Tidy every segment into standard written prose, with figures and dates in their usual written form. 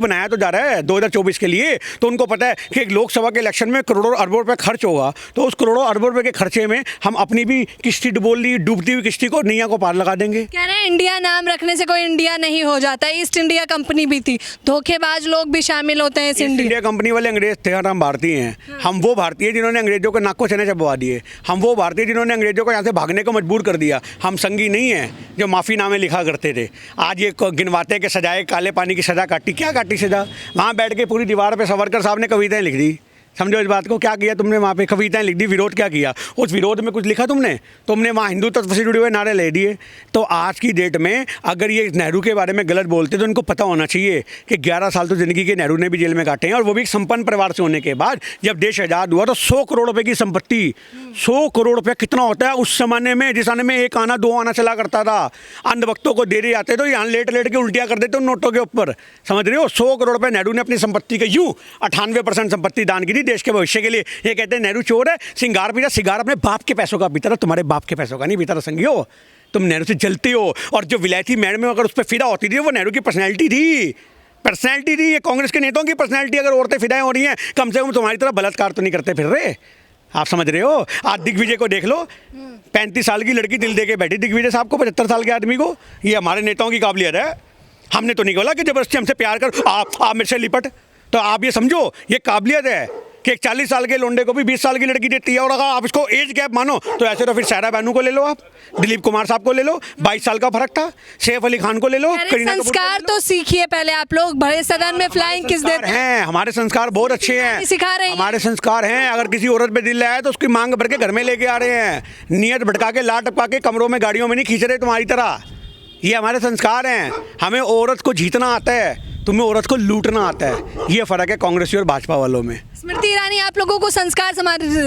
बनाया तो जा रहा है 2024 के लिए, तो उनको पता है कि एक लोकसभा के इलेक्शन में करोड़ों अरबों रुपए खर्च होगा, तो उस करोड़ों अरबों रुपए के खर्चे में हम अपनी भी किश्ती डूबती हुई किश्ती को नैया को पार लगा देंगे। कह रहे हैं इंडिया नाम रखने से कोई इंडिया नहीं हो जाता। ईस्ट इंडिया कंपनी भी थी, धोखेबाज लोग भी शामिल होते हैं इस इंडिया कंपनी वाले अंग्रेज थे और हम भारतीय हैं। हम वो भारतीय जिन्होंने अंग्रेजों के नाक को चने चबवा दिए, हम वो भारतीय जिन्होंने अंग्रेजों को यहाँ से भागने को मजबूर कर दिया। हम संगी नहीं हैं जो माफ़ीनामे लिखा करते थे। आज ये गिनवाते के सजाए काले पानी की सज़ा काटी, क्या काटी सज़ा? वहाँ बैठ के पूरी दीवार पे सावरकर साहब ने कविताएं लिख दी। समझो इस बात को, क्या किया तुमने वहाँ पे? कविताएं लिख दी, विरोध क्या किया? उस विरोध में कुछ लिखा तुमने वहाँ हिंदू तत्व से जुड़े हुए नारे ले दिए। तो आज की डेट में अगर ये नेहरू के बारे में गलत बोलते तो उनको पता होना चाहिए कि 11 साल तो ज़िंदगी के नेहरू ने भी जेल में काटे हैं, और वो भी एक संपन्न परिवार से होने के बाद। जब देश आज़ाद हुआ तो 100 करोड़ रुपये की संपत्ति, 100 करोड़ रुपये कितना होता है उस ज़माने में, जिस आने में 1 आना 2 आना चला करता था। अंधभक्तों को दे रहे आते तो यहाँ लेट के उल्टियाँ कर देते उन नोटों के ऊपर, समझ रहे हो? 100 करोड़ रुपये नेहरू ने अपनी संपत्ति के यूँ 98% संपत्ति दान की थी देश के भविष्य के लिए। ये कहते हैं नेहरू चोर है, सिंगार पीता, सिगार अपने बाप के पैसों का पीता था, तुम्हारे बाप के पैसों का नहीं पीता था संगियो। तुम नेहरू से जलते हो। और जो विलायती मैड में अगर उस पर फिदा होती थी वो नेहरू की पर्सनैलिटी थी। ये कांग्रेस के नेताओं की पर्सनैलिटी। अगर औरतें फिदाएं हो रही हैं, कम से कम तुम्हारी तरह बलात्कार तो नहीं करते फिर रहे। आप समझ रहे हो? आज दिग्विजय को देख लो, 35 साल की लड़की दिल दे के बैठी दिग्विजय साहब को, 75 साल के आदमी को। ये हमारे नेताओं की काबिलियत है। हमने तो नहीं बोला कि जबरदस्ती हमसे प्यार कर आप मेरे से लिपट। तो आप ये समझो ये काबिलियत है कि एक 40 साल के लोंडे को भी 20 साल की लड़की देती है। और अगर आप इसको एज गैप मानो तो ऐसे तो फिर सायरा बानू को ले लो, आप दिलीप कुमार साहब को ले लो, 22 साल का फर्क था। सैफ अली खान को ले लो, करीना कपूर संस्कार तो सीखिए पहले आप लोग। बड़े सदन में फ्लाइंग किस देते हैं? हमारे संस्कार बहुत अच्छे हैं, सिखा रहे हैं। हमारे संस्कार हैं। अगर किसी औरत पे दिल आया तो उसकी मांग भर के घर में लेके आ रहे हैं, नियत भटका के लाट टपका के कमरों में गाड़ियों में नहीं खींच रहे तुम्हारी तरह। ये हमारे संस्कार हैं। हमें औरत को जीतना आता है, तुम्हें औरत को लूटना आता है। ये फ़र्क है कांग्रेसी और भाजपा वालों में। स्मृति ईरानी आप लोगों को संस्कार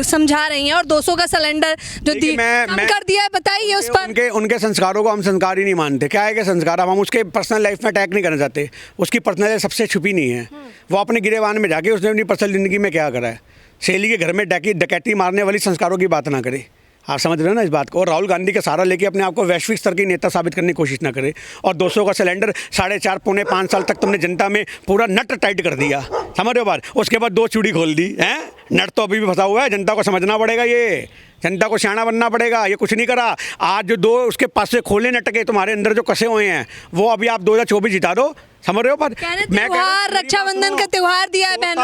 समझा रही हैं, और 200 का सिलेंडर जो कम कर दिया है, बताइए उस पर। उनके संस्कारों को हम संस्कार ही नहीं मानते। क्या है कि संस्कार, हम उसके पर्सनल लाइफ में अटैक नहीं करना चाहते। उसकी पर्सनल लाइफ सबसे छुपी नहीं है। वो अपने गिरेबान में जाके उसने अपनी पर्सनल ज़िंदगी में क्या करा है। सहेली के घर में डकैती मारने वाली संस्कारों की बात ना करे। आप समझ रहे हो ना इस बात को? और राहुल गांधी का सहारा लेके अपने आप को वैश्विक स्तर की नेता साबित करने की कोशिश ना करे। और 200 का सिलेंडर 4.5 पौने 5 साल तक तुमने जनता में पूरा नट टाइट कर दिया, समझ रहे हो बात? उसके बाद 2 चूड़ी खोल दी हैं। नट तो अभी भी फंसा हुआ है, जनता को समझना पड़ेगा, ये जनता को सियाना बनना पड़ेगा। ये कुछ नहीं करा। आज जो 2 उसके पास से खोले नटके तुम्हारे अंदर जो कसे हुए हैं, वो अभी आप 2024 जिता दो, समझ रहे हो? पर रक्षाबंधन का त्योहार दिया है बहन।